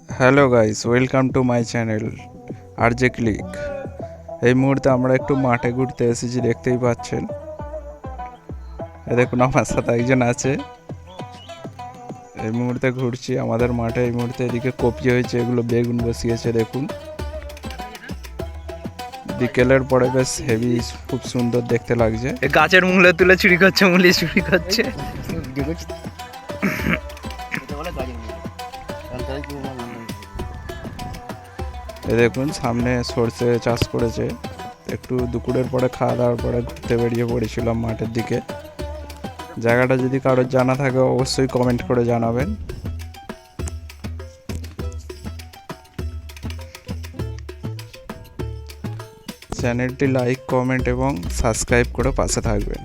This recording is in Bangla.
Hello guys, welcome to my channel RJ click. এই মুহূর্তে আমরা একটু মাঠে ঘুরতে এসেছি, দেখতেই পাচ্ছেন। দেখুন আমার সাথে একজন আছে। এই মুহূর্তে ঘুরছি আমাদের মাঠে। এই মুহূর্তে এদিকে কপি হয়েছে, এগুলো বেগুন বসিয়েছে। দেখুন বিকেলের পরে বেশ হেভি, খুব সুন্দর দেখতে লাগছে। গাছের মূলে তুলে চুরি করছে, মুলি চুরি করছে। দেখুন সামনে সর্ষে চাষ করেছে। একটু দুপুরের পরে খাওয়া দাওয়ার পরে ঘুরতে বেরিয়ে পড়েছিলাম মাঠের দিকে। জায়গাটা যদি কারোর জানা থাকে অবশ্যই কমেন্ট করে জানাবেন। চ্যানেলটি লাইক, কমেন্ট এবং সাবস্ক্রাইব করে পাশে থাকবেন।